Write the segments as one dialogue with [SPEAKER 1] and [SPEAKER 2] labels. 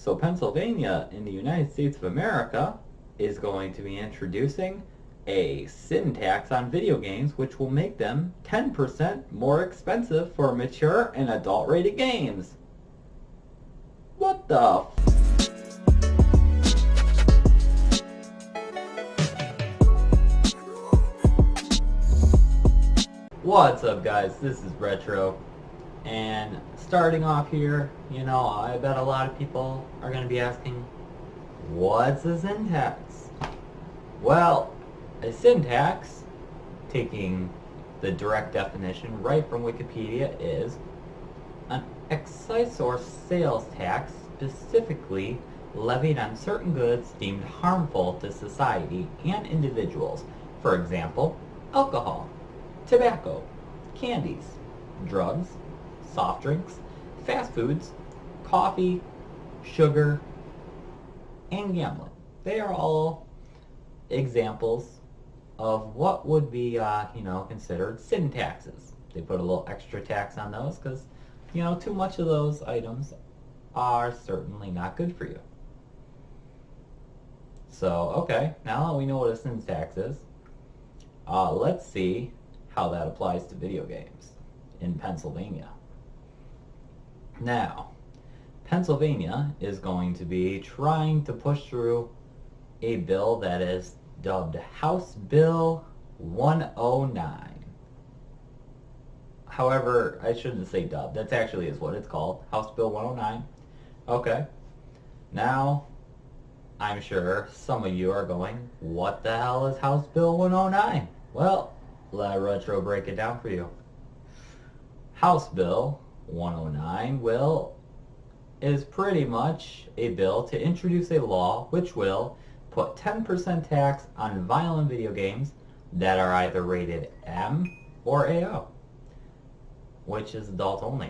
[SPEAKER 1] So Pennsylvania in the United States of America is going to be introducing a sin tax on video games which will make them 10% more expensive for mature and adult rated games. What the What's up guys, this is Retro, and starting off here, I bet a lot of people are going to be asking, what's a sin tax? Well, a sin tax, taking the direct definition right from Wikipedia, is an excise or sales tax specifically levied on certain goods deemed harmful to society and individuals. For example, alcohol, tobacco, candies, drugs, soft drinks, fast foods, coffee, sugar, and gambling. They are all examples of what would be, considered sin taxes. They put a little extra tax on those because, too much of those items are certainly not good for you. So, okay, now that we know what a sin tax is, let's see how that applies to video games in Pennsylvania. Now, Pennsylvania is going to be trying to push through a bill that is dubbed House Bill 109. However, I shouldn't say dubbed. That actually is what it's called, House Bill 109. Okay. Now, I'm sure some of you are going, what the hell is House Bill 109? Well, let Retro break it down for you. House Bill 109 is pretty much a bill to introduce a law which will put 10% tax on violent video games that are either rated M or AO, which is adult only,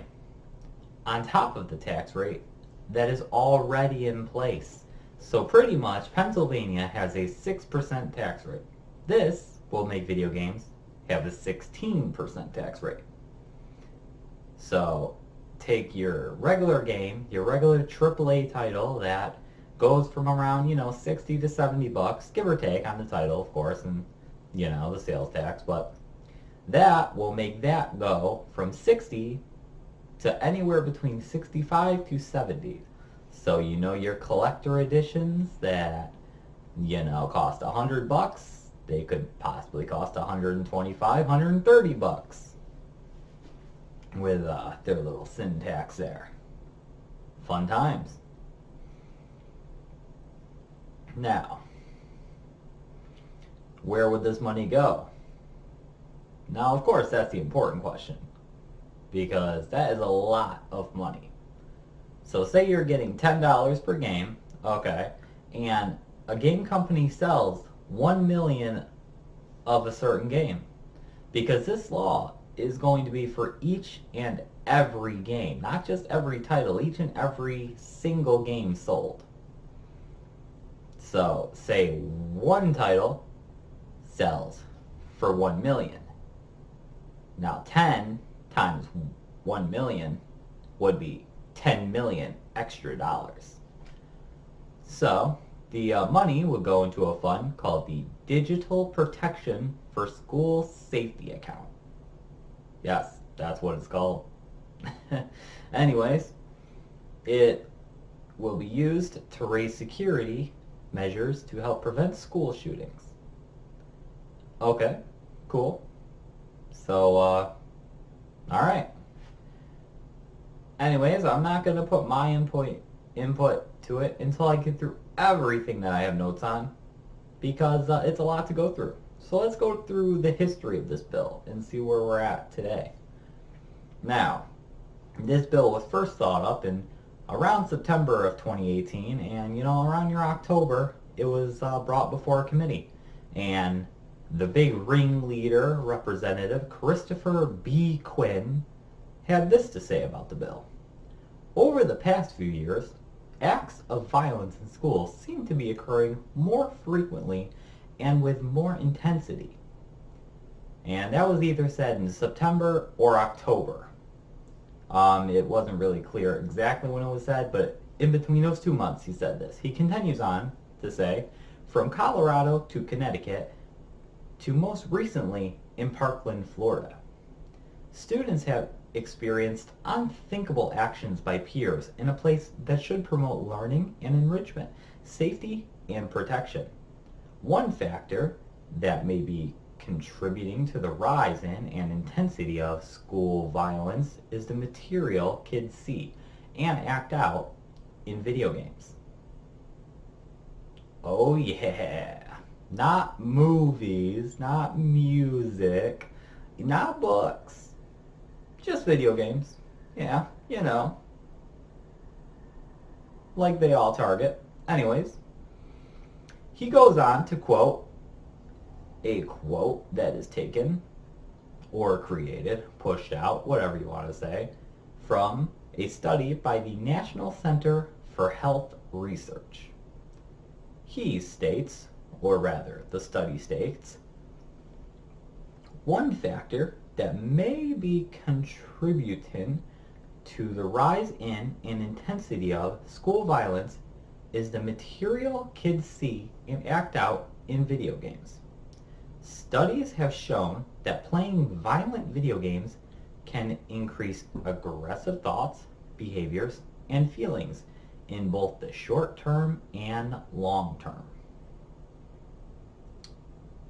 [SPEAKER 1] on top of the tax rate that is already in place. So pretty much Pennsylvania has a 6% tax rate. This will make video games have a 16% tax rate. So take your regular game, your regular AAA title that goes from around, 60 to 70 bucks, give or take on the title, of course, and, the sales tax, but that will make that go from 60 to anywhere between 65 to 70. So, your collector editions that, cost 100 bucks, they could possibly cost 125, 130 bucks with their little sin tax there. Fun times. Now, where would this money go? Now, of course, that's the important question, because that is a lot of money. So say you're getting $10 per game, okay, and a game company sells 1 million of a certain game, because this law is going to be for each and every game, not just every title, each and every single game sold. So say one title sells for 1 million. Now 10 times 1 million would be 10 million extra dollars. So the money would go into a fund called the Digital Protection for School Safety Account. Yes, that's what it's called. Anyways, it will be used to raise security measures to help prevent school shootings. Okay, cool. So, alright. Anyways, I'm not going to put my input to it until I get through everything that I have notes on, because it's a lot to go through. So let's go through the history of this bill and see where we're at today. Now, this bill was first thought up in around September of 2018, and around your October it was brought before a committee, and the big ringleader, Representative Christopher B. Quinn, had this to say about the bill. Over the past few years, acts of violence in schools seem to be occurring more frequently and with more intensity. And that was either said in September or October. It wasn't really clear exactly when it was said, but In between those 2 months, he said this. He continues on to say, from Colorado to Connecticut to most recently in Parkland, Florida, students have experienced unthinkable actions by peers in a place that should promote learning and enrichment, safety and protection. One factor that may be contributing to the rise in and intensity of school violence is the material kids see and act out in video games. Oh yeah. Not movies, not music, not books. Just video games. Yeah, you know. Like they all target. Anyways, he goes on to quote a quote that is taken or created, pushed out, whatever you want to say, from a study by the National Center for Health Research. He states, or rather, the study states, one factor that may be contributing to the rise in and intensity of school violence is the material kids see and act out in video games. Studies have shown that playing violent video games can increase aggressive thoughts, behaviors, and feelings in both the short term and long term.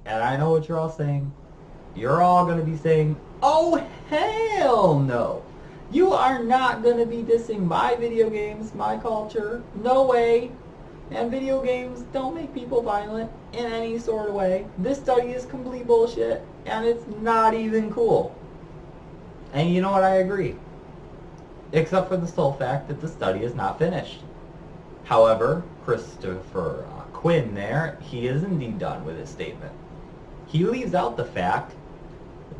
[SPEAKER 1] And I know what you're all saying. You're all going to be saying, oh hell no! You are not going to be dissing my video games, my culture. No way. And video games don't make people violent in any sort of way. This study is complete bullshit, and it's not even cool. And you know what? I agree. Except for the sole fact that the study is not finished. However, Christopher Quinn there, he is indeed done with his statement. He leaves out the fact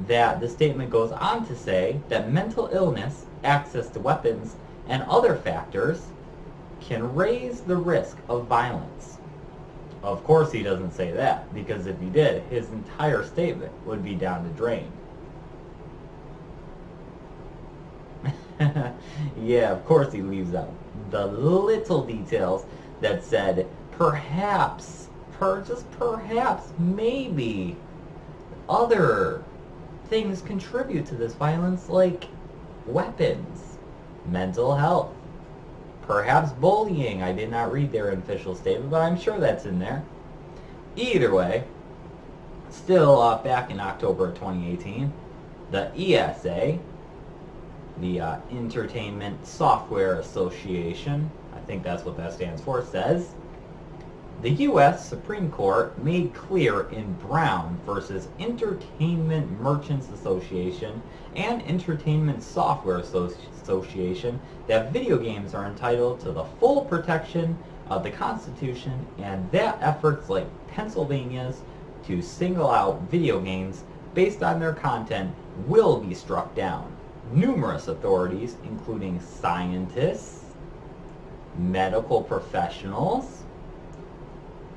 [SPEAKER 1] that the statement goes on to say that mental illness, access to weapons, and other factors can raise the risk of violence. Of course he doesn't say that, because if he did, his entire statement would be down the drain. Yeah, of course he leaves out the little details that said perhaps, just perhaps, maybe other things contribute to this violence, like weapons, mental health, perhaps bullying. I did not read their official statement, but I'm sure that's in there. Either way, still back in October of 2018, the ESA, the Entertainment Software Association, I think that's what that stands for, says, the U.S. Supreme Court made clear in Brown versus Entertainment Merchants Association and Entertainment Software Association that video games are entitled to the full protection of the Constitution, and that efforts like Pennsylvania's to single out video games based on their content will be struck down. Numerous authorities, including scientists, medical professionals,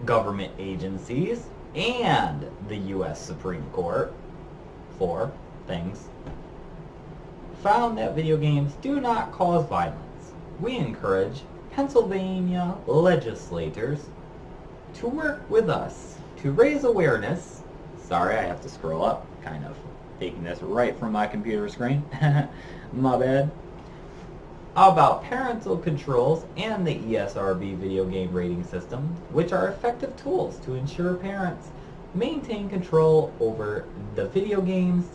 [SPEAKER 1] government agencies, and the U.S. Supreme Court, 4 things, found that video games do not cause violence. We encourage Pennsylvania legislators to work with us to raise awareness. Sorry, I have to scroll up, kind of taking this right from my computer screen. My bad. About parental controls and the ESRB video game rating system, which are effective tools to ensure parents maintain control over the video games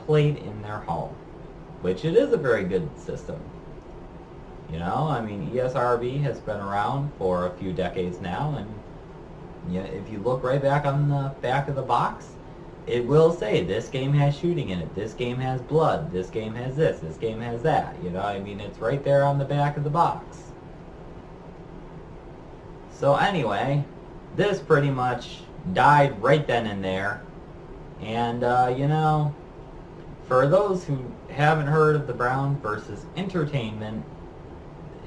[SPEAKER 1] played in their home, which it is a very good system. You know, I mean, ESRB has been around for a few decades now, and you know, if you look right back on the back of the box, it will say this game has shooting in it, this game has blood, this game has this game has that. You know, I mean, it's right there on the back of the box. So anyway, this pretty much died right then and there. And, you know, for those who haven't heard of the Brown versus Entertainment,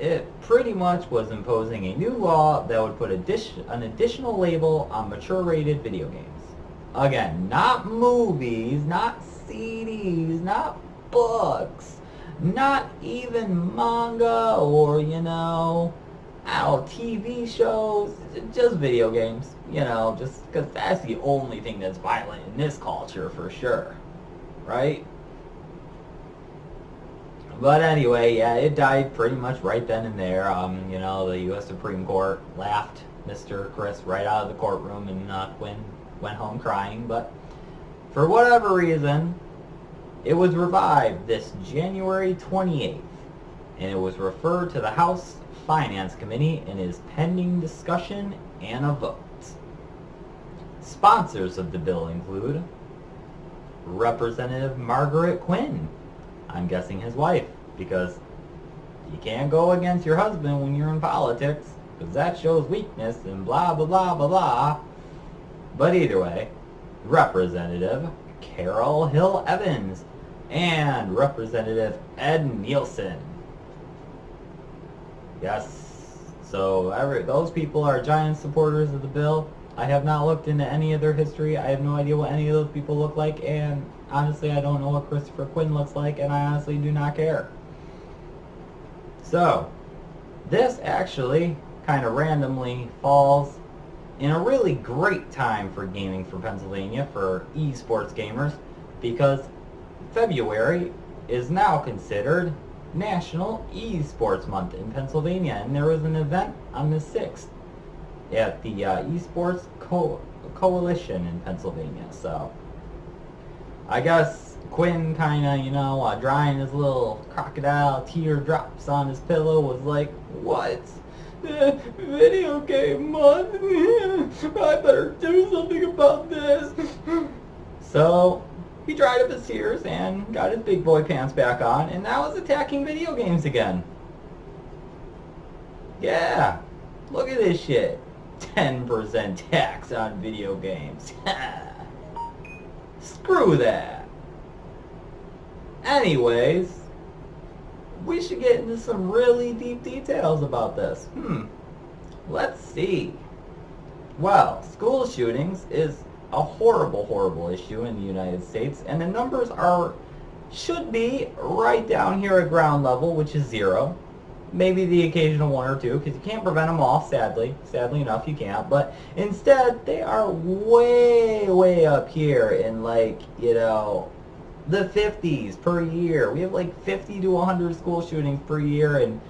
[SPEAKER 1] it pretty much was imposing a new law that would put an additional label on mature-rated video games. Again, not movies, not CDs, not books, not even manga or, you know, I don't know, TV shows, just video games, you know, just because that's the only thing that's violent in this culture for sure, right? But anyway, yeah, it died pretty much right then and there. You know, the U.S. Supreme Court laughed Mr. Chris right out of the courtroom, and Quinn went home crying. But for whatever reason, it was revived this January 28th, and it was referred to the House Finance Committee and is pending discussion and a vote. Sponsors of the bill include Representative Margaret Quinn, I'm guessing his wife, because you can't go against your husband when you're in politics, because that shows weakness and blah blah blah blah blah. But either way, Representative Carol Hill Evans and Representative Ed Nielsen. Yes, so those people are giant supporters of the bill. I have not looked into any of their history. I have no idea what any of those people look like, and honestly, I don't know what Christopher Quinn looks like, and I honestly do not care. So, this actually kind of randomly falls in a really great time for gaming for Pennsylvania, for esports gamers, because February is now considered National Esports Month in Pennsylvania, and there was an event on the 6th at the Esports Coalition in Pennsylvania. So I guess Quinn kind of, you know, drying his little crocodile teardrops on his pillow was like, what? Video game month? I better do something about this. So he dried up his tears and got his big boy pants back on, and now is attacking video games again. Yeah, look at this shit. 10% tax on video games. Screw that. Anyways, we should get into some really deep details about this. Let's see. Well, school shootings is a horrible, horrible issue in the United States, and the numbers should be right down here at ground level, which is 0. Maybe the occasional 1 or 2, because you can't prevent them all, sadly. Sadly enough, you can't. But instead, they are way, way up here in, like, you know, the 50s per year. We have like 50 to 100 school shootings per year, and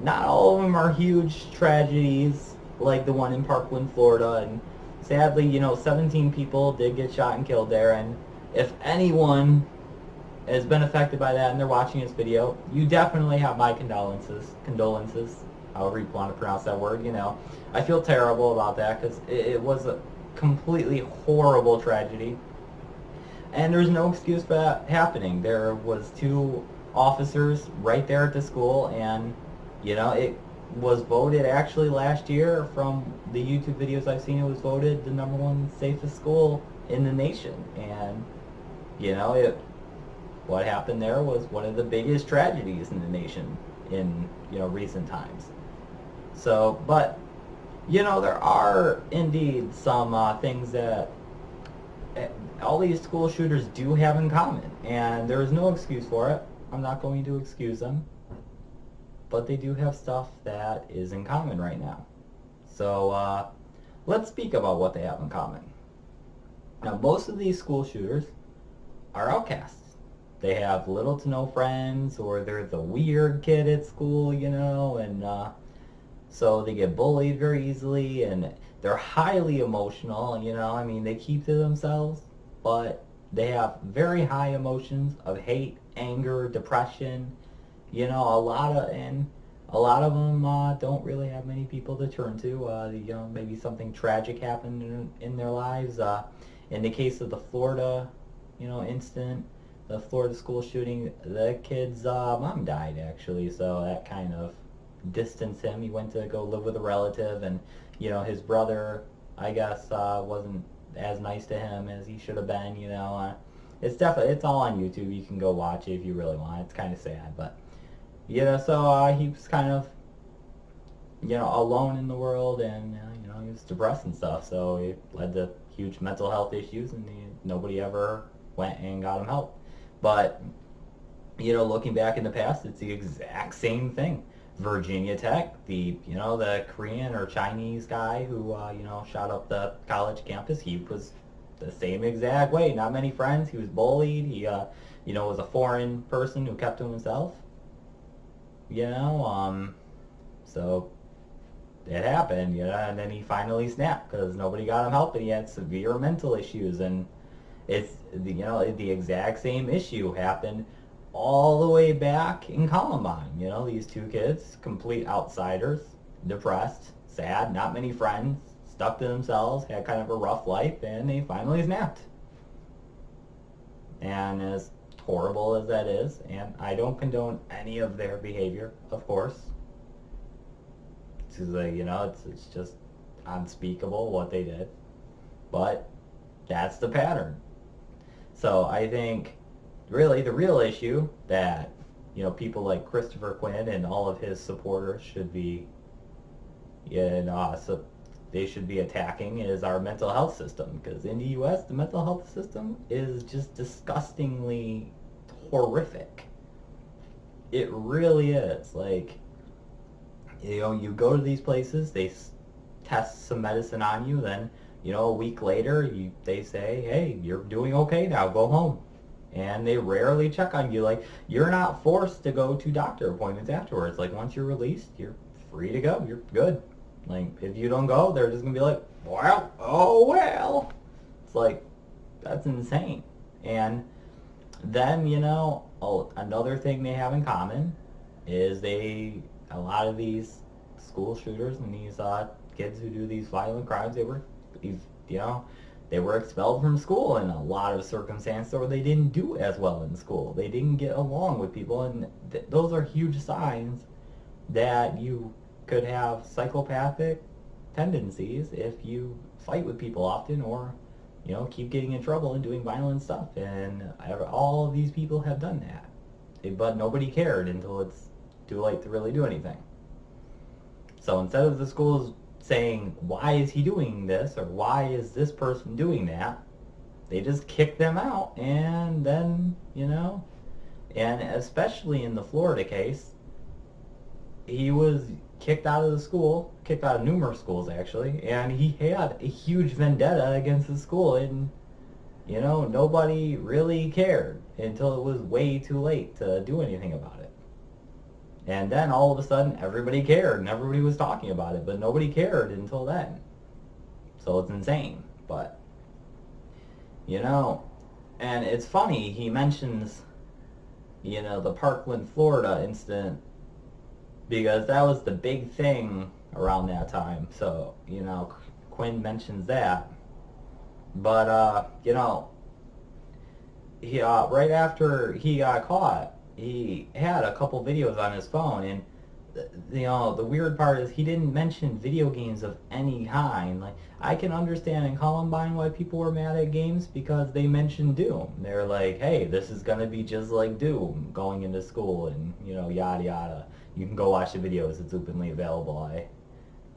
[SPEAKER 1] not all of them are huge tragedies like the one in Parkland, Florida. And sadly, you know, 17 people did get shot and killed there. And if anyone has been affected by that and they're watching this video, you definitely have my condolences, however you want to pronounce that word, you know. I feel terrible about that, because it was a completely horrible tragedy, and there's no excuse for that happening. There was 2 officers right there at the school, and, you know, it was voted actually last year, from the YouTube videos I've seen, it was voted the #1 safest school in the nation. And, you know, what happened there was one of the biggest tragedies in the nation in, you know, recent times. So, but, you know, there are indeed some things that all these school shooters do have in common, and there is no excuse for it. I'm not going to excuse them, but they do have stuff that is in common right now. So, let's speak about what they have in common. Now, most of these school shooters are outcasts. They have little to no friends, or they're the weird kid at school, you know, and so they get bullied very easily, and they're highly emotional, you know. I mean, they keep to themselves, but they have very high emotions of hate, anger, depression, you know, a lot of them don't really have many people to turn to. You know, maybe something tragic happened in their lives. In the case of the Florida, you know, incident, the Florida school shooting, the kid's mom died, actually, so that kind of distanced him. He went to go live with a relative, and, you know, his brother, I guess, wasn't as nice to him as he should have been, you know. It's all on YouTube. You can go watch it if you really want. It's kind of sad, but, you know, so he was kind of, you know, alone in the world, and, you know, he was depressed and stuff, so it led to huge mental health issues, and nobody ever went and got him help. But, you know, looking back in the past, it's the exact same thing. Virginia Tech, the Korean or Chinese guy who shot up the college campus, he was the same exact way. Not many friends. He was bullied. He was a foreign person who kept to himself. So it happened, and then he finally snapped because nobody got him help, and he had severe mental issues, and it's the exact same issue happened all the way back in Columbine. These two kids, complete outsiders, depressed, sad, not many friends, stuck to themselves, had kind of a rough life, and they finally snapped. And as horrible as that is, and I don't condone any of their behavior, of course. It's just unspeakable what they did. But that's the pattern. So I think really the real issue that people like Christopher Quinn and all of his supporters should be so they should be attacking is our mental health system, because in the US the mental health system is just disgustingly horrific. It really is. Like, you go to these places, they test some medicine on you, then a week later they say, hey, you're doing okay now, go home. And they rarely check on you. Like, you're not forced to go to doctor appointments afterwards. Like, once you're released, you're free to go. You're good. Like, if you don't go, they're just going to be like, well, oh well. It's like, that's insane. And then, another thing they have in common is a lot of these school shooters and these kids who do these violent crimes, they were expelled from school in a lot of circumstances, or they didn't do as well in school. They didn't get along with people, and those are huge signs that you could have psychopathic tendencies if you fight with people often, or keep getting in trouble and doing violent stuff. And all of these people have done that, but nobody cared until it's too late to really do anything. So instead of the schools saying, why is he doing this, or why is this person doing that, they just kick them out. And then, and especially in the Florida case, he was kicked out of the school, kicked out of numerous schools actually, and he had a huge vendetta against the school, and nobody really cared until it was way too late to do anything about it. And then all of a sudden everybody cared and everybody was talking about it, but nobody cared until then. So it's insane. But and it's funny, he mentions the Parkland, Florida incident, because that was the big thing around that time. So Quinn mentions that, but he right after he got caught, he had a couple videos on his phone, and the weird part is he didn't mention video games of any kind. Like, I can understand in Columbine why people were mad at games, because they mentioned Doom. They're like, hey, this is gonna be just like Doom going into school, and yada yada. You can go watch the videos, it's openly available.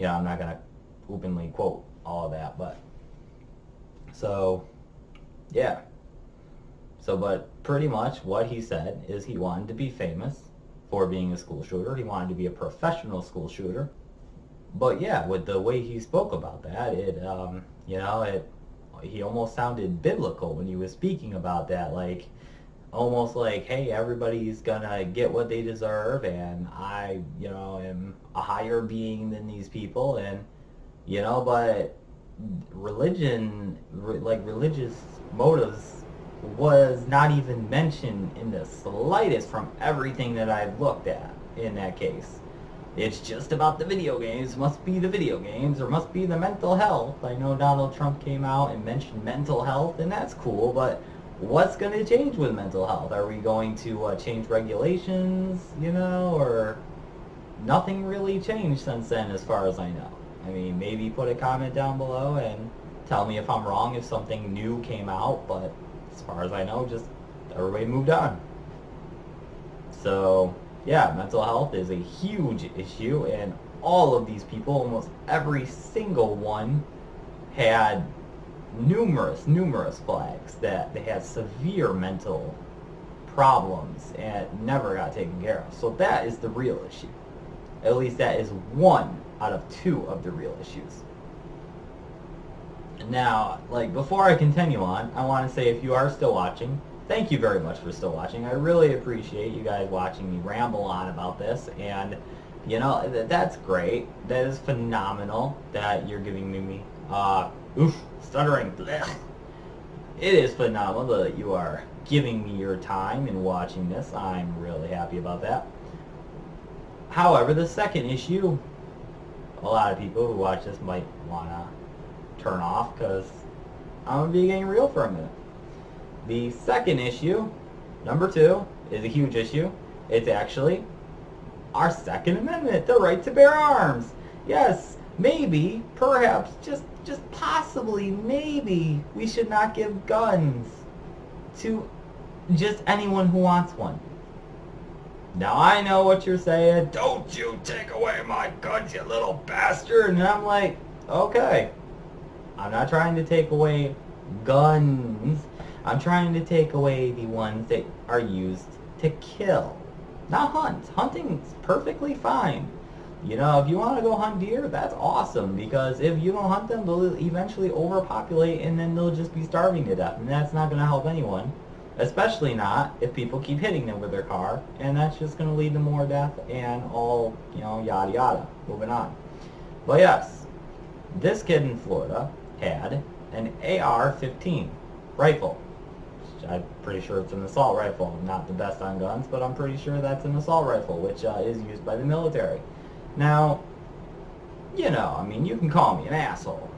[SPEAKER 1] I'm not gonna openly quote all of that, but so yeah. So, but pretty much what he said is he wanted to be famous for being a school shooter. He wanted to be a professional school shooter. But yeah, with the way he spoke about that, he almost sounded biblical when he was speaking about that. Like, almost like, hey, everybody's gonna get what they deserve, and I, am a higher being than these people, and, but religion, like religious motives, was not even mentioned in the slightest from everything that I've looked at in that case. It's just about the video games. Must be the video games, or must be the mental health. I know Donald Trump came out and mentioned mental health, and that's cool, but what's going to change with mental health? Are we going to change regulations, or nothing really changed since then as far as I know. I mean, maybe put a comment down below and tell me if I'm wrong, if something new came out, but as far as I know, just everybody moved on. So yeah, mental health is a huge issue, and all of these people, almost every single one, had numerous flags that they had severe mental problems and never got taken care of. So that is the real issue. At least that is one out of two of the real issues. Now, like, before I continue on, I want to say if you are still watching, thank you very much for still watching. I really appreciate you guys watching me ramble on about this, and you know, that's great. That is phenomenal that you're giving me, stuttering. Blech. It is phenomenal that you are giving me your time and watching this. I'm really happy about that. However, the second issue, a lot of people who watch this might want to turn off because I'm going to be getting real for a minute. The second issue, number 2, is a huge issue. It's actually our Second Amendment, the right to bear arms. Yes, maybe, perhaps, just possibly, maybe, we should not give guns to just anyone who wants one. Now I know what you're saying. Don't you take away my guns, you little bastard. And I'm like, okay. I'm not trying to take away guns. I'm trying to take away the ones that are used to kill. Not hunt. Hunting's perfectly fine. You know, if you want to go hunt deer, that's awesome, because if you don't hunt them, they'll eventually overpopulate and then they'll just be starving to death, and that's not going to help anyone. Especially not if people keep hitting them with their car, and that's just going to lead to more death and all, you know, yada yada. Moving on. But yes, this kid in Florida had an AR-15 rifle. I'm pretty sure it's an assault rifle. I'm not the best on guns, but I'm pretty sure that's an assault rifle, which is used by the military. Now, you know, I mean, you can call me an asshole.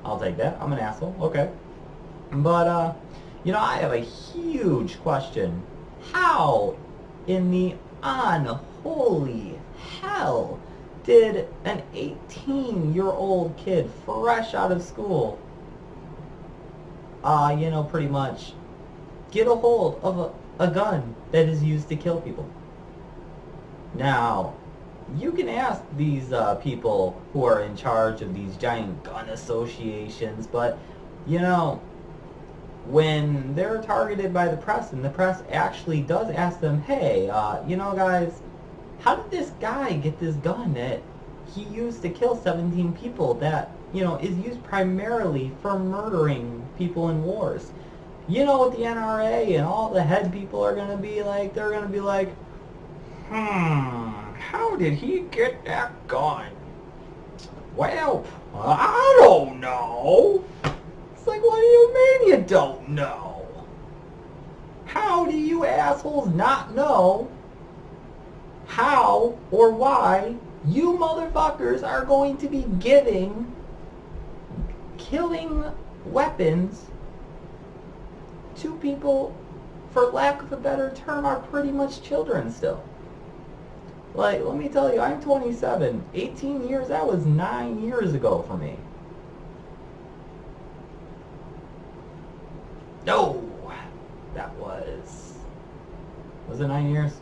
[SPEAKER 1] I'll take that. I'm an asshole. Okay. But, you know, I have a huge question. How in the unholy hell did an 18-year-old kid fresh out of school, you know, pretty much get a hold of a gun that is used to kill people? Now, you can ask these people who are in charge of these giant gun associations, but, you know, when they're targeted by the press, and the press actually does ask them, hey, you know, guys, how did this guy get this gun that he used to kill 17 people that, you know, is used primarily for murdering people in wars? You know what the NRA and all the head people are going to be like? They're going to be like, how did he get that gun? Well, I don't know. It's like, what do you mean you don't know? How do you assholes not know how or why you motherfuckers are going to be giving killing weapons to people, for lack of a better term, are pretty much children still? Like, let me tell you, I'm 27. 18 years, that was 9 years ago for me. No, that was it 9 years?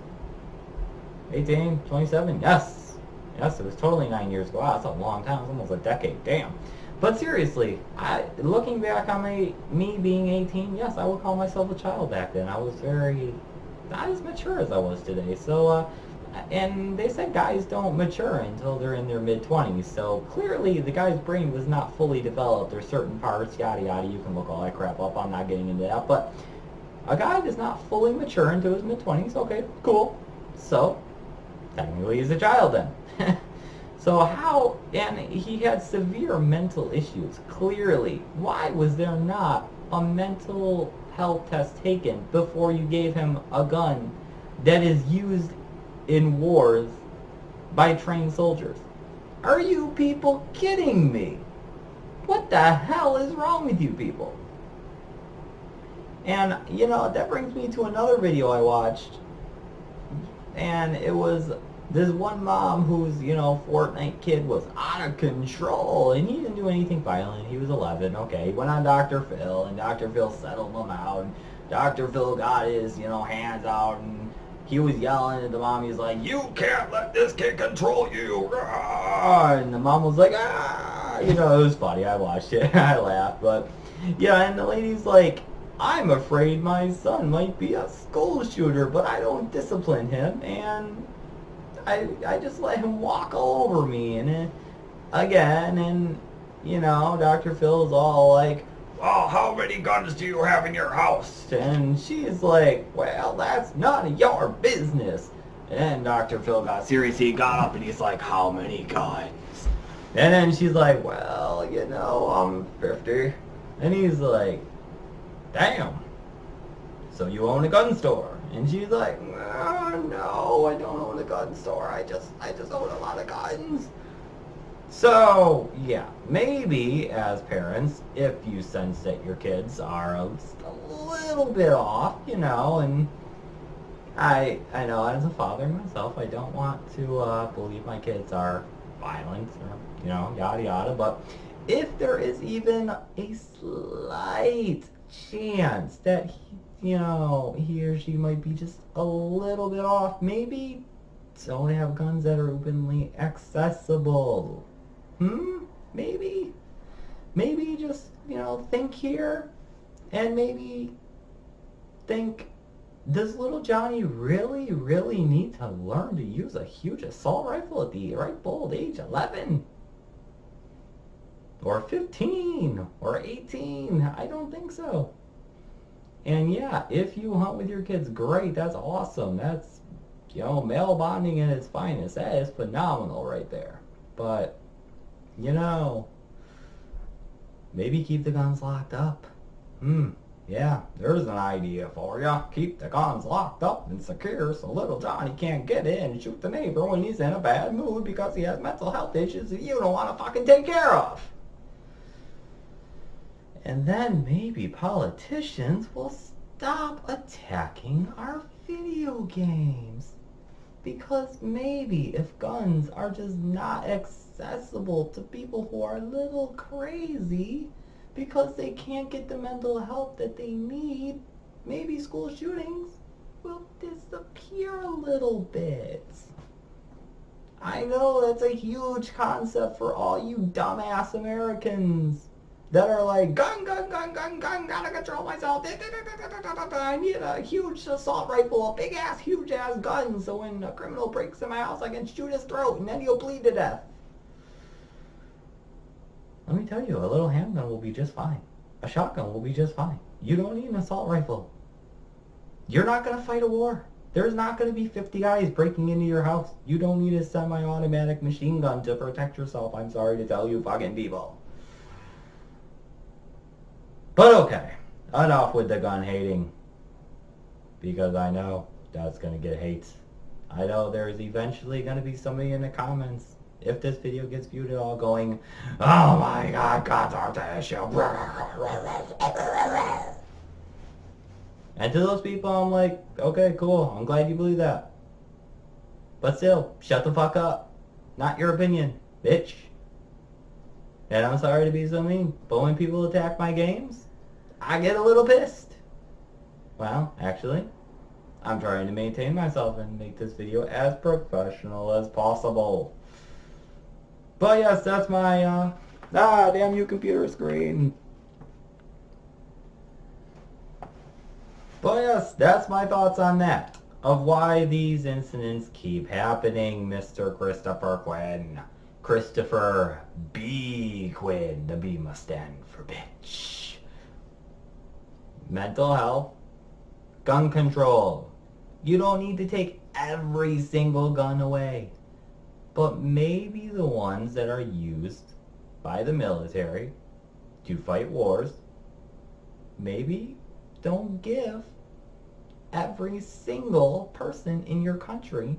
[SPEAKER 1] 18, 27, yes. Yes, it was totally 9 years ago. Wow, that's a long time. It's almost a decade, damn. But seriously, looking back on me being 18, yes, I would call myself a child back then. I was not as mature as I was today. So, and they said guys don't mature until they're in their mid-20s. So clearly the guy's brain was not fully developed. There's certain parts, yada yada. You can look all that crap up. I'm not getting into that. But a guy does not fully mature into his mid-20s. Okay, cool. So technically he's a child then. So how, and he had severe mental issues, clearly. Why was there not a mental health test taken before you gave him a gun that is used in wars by trained soldiers? Are you people kidding me? What the hell is wrong with you people? And, you know, that brings me to another video I watched, and it was this one mom whose, you know, Fortnite kid was out of control, and he didn't do anything violent. He was 11, okay. He went on Dr. Phil, and Dr. Phil settled him out, and Dr. Phil got his, you know, hands out, and he was yelling at the mom. He's like, you can't let this kid control you. And the mom was like, ah. You know, it was funny. I watched it. I laughed. But, yeah, and the lady's like, I'm afraid my son might be a school shooter, but I don't discipline him. And I just let him walk all over me, and then, again, and, you know, Dr. Phil's all like, well, how many guns do you have in your house? And she's like, well, that's none of your business. And then Dr. Phil got serious. He got up and he's like, how many guns? And then she's like, well, you know, I'm 50. And he's like, damn. So you own a gun store? And she's like, oh, no, I don't own a gun store. I just own a lot of guns. So, yeah, maybe as parents, if you sense that your kids are just a little bit off, you know, and I know as a father myself, I don't want to believe my kids are violent or, you know, yada yada, but if there is even a slight chance that, he or she might be just a little bit off, maybe don't have guns that are openly accessible. Maybe just, think here and maybe think, does little Johnny really, really need to learn to use a huge assault rifle at the ripe old age 11? Or 15? Or 18? I don't think so. And yeah, if you hunt with your kids, great, that's awesome. That's, male bonding at its finest. That is phenomenal right there. But, maybe keep the guns locked up. Yeah, there's an idea for you. Keep the guns locked up and secure so little Johnny can't get in and shoot the neighbor when he's in a bad mood because he has mental health issues that you don't want to fucking take care of. And then maybe politicians will stop attacking our video games. Because maybe if guns are just not accessible to people who are a little crazy because they can't get the mental help that they need, maybe school shootings will disappear a little bit. I know that's a huge concept for all you dumbass Americans that are like, gun, gotta control myself. I need a huge assault rifle, a big ass, huge ass gun, so when a criminal breaks in my house, I can shoot his throat and then he'll bleed to death. Let me tell you, a little handgun will be just fine. A shotgun will be just fine. You don't need an assault rifle. You're not going to fight a war. There's not going to be 50 guys breaking into your house. You don't need a semi-automatic machine gun to protect yourself. I'm sorry to tell you fucking people. But okay, enough with the gun hating. Because I know that's going to get hate. I know there's eventually going to be somebody in the comments, if this video gets viewed at all, going, oh my god, guns aren't the issue. And to those people, I'm like, okay, cool, I'm glad you believe that. But still, shut the fuck up. Not your opinion, bitch. And I'm sorry to be so mean, but when people attack my games, I get a little pissed. Well, actually, I'm trying to maintain myself and make this video as professional as possible. But yes, that's my, damn you computer screen. But yes, that's my thoughts on that. Of why these incidents keep happening, Mr. Christopher Quinn. Christopher B. Quinn. The B must stand for bitch. Mental health. Gun control. You don't need to take every single gun away. But maybe the ones that are used by the military to fight wars, maybe don't give every single person in your country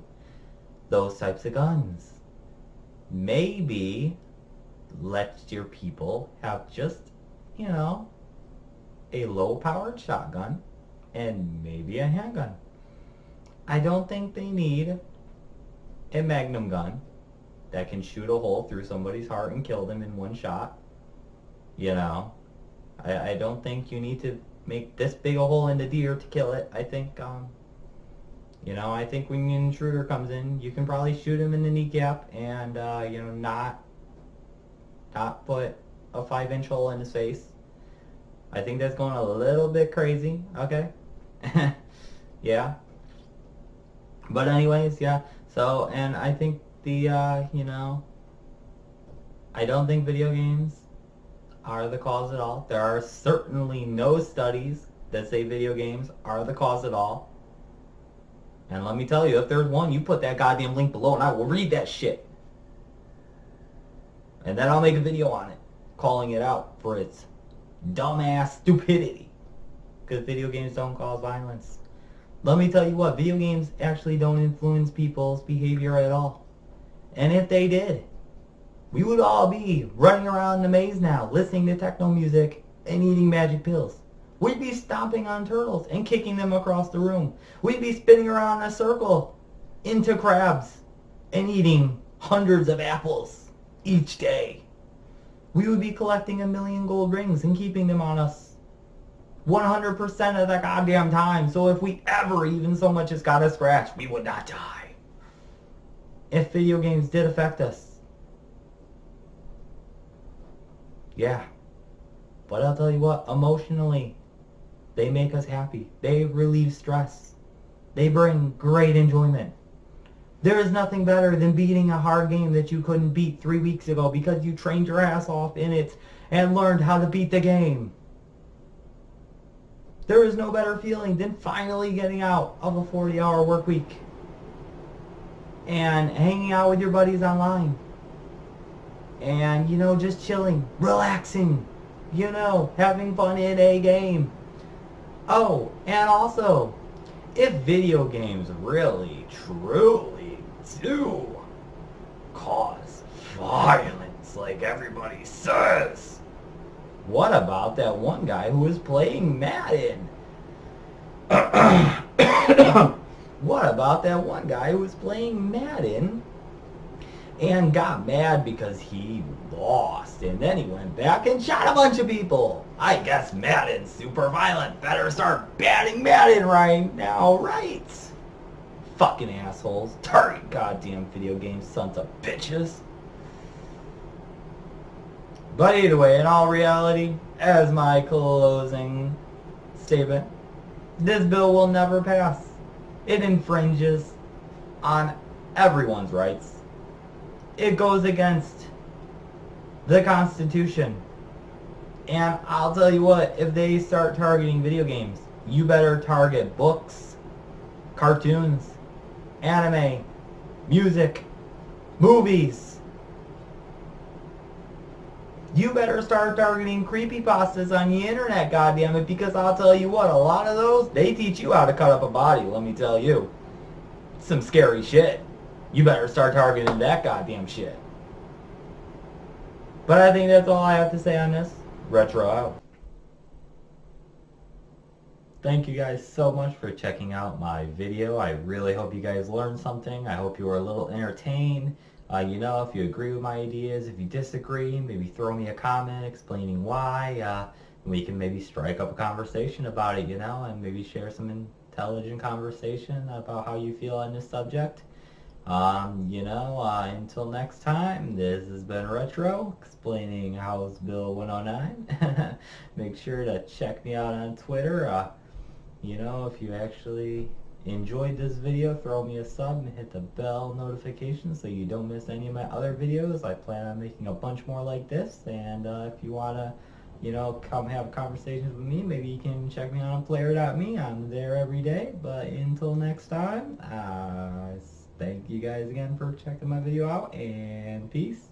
[SPEAKER 1] those types of guns. Maybe let your people have just, a low-powered shotgun and maybe a handgun. I don't think they need a magnum gun that can shoot a hole through somebody's heart and kill them in one shot. I don't think you need to make this big a hole in the deer to kill it. I think, I think when an intruder comes in, you can probably shoot him in the kneecap and, not put a 5-inch hole in his face. I think that's going a little bit crazy, okay? Yeah. But anyways, yeah. So, and I think I don't think video games are the cause at all. There are certainly no studies that say video games are the cause at all. And let me tell you, if there's one, you put that goddamn link below and I will read that shit. And then I'll make a video on it, calling it out for its dumbass stupidity. Because video games don't cause violence. Let me tell you what, video games actually don't influence people's behavior at all. And if they did, we would all be running around the maze now, listening to techno music and eating magic pills. We'd be stomping on turtles and kicking them across the room. We'd be spinning around in a circle into crabs and eating hundreds of apples each day. We would be collecting 1,000,000 gold rings and keeping them on us 100% of the goddamn time. So if we ever even so much as got a scratch, we would not die. If video games did affect us. Yeah. But I'll tell you what, emotionally, they make us happy. They relieve stress. They bring great enjoyment. There is nothing better than beating a hard game that you couldn't beat 3 weeks ago because you trained your ass off in it and learned how to beat the game. There is no better feeling than finally getting out of a 40-hour work week and hanging out with your buddies online and, just chilling, relaxing, having fun in a game. Oh, and also, if video games really, truly do cause violence like everybody says, what about that one guy who was playing Madden? What about that one guy who was playing Madden and got mad because he lost, and then he went back and shot a bunch of people? I guess Madden's super violent. Better start banning Madden right now, right? Fucking assholes. Target goddamn video game sons of bitches. But either way, in all reality, as my closing statement, this bill will never pass. It infringes on everyone's rights. It goes against the Constitution. And I'll tell you what, if they start targeting video games, you better target books, cartoons, anime, music, movies. You better start targeting creepypastas on the internet, goddammit, because I'll tell you what, a lot of those, they teach you how to cut up a body, let me tell you. Some scary shit. You better start targeting that goddamn shit. But I think that's all I have to say on this. Retro out. Thank you guys so much for checking out my video. I really hope you guys learned something. I hope you were a little entertained. If you agree with my ideas, if you disagree, maybe throw me a comment explaining why. We can maybe strike up a conversation about it, and maybe share some intelligent conversation about how you feel on this subject. Until next time, this has been Retro, explaining House Bill 109. Make sure to check me out on Twitter. If you actually enjoyed this video, throw me a sub and hit the bell notification so you don't miss any of my other videos. I plan on making a bunch more like this, and if you want to, come have conversations with me, maybe you can check me out on player.me. I'm there every day, but until next time, thank you guys again for checking my video out, and peace.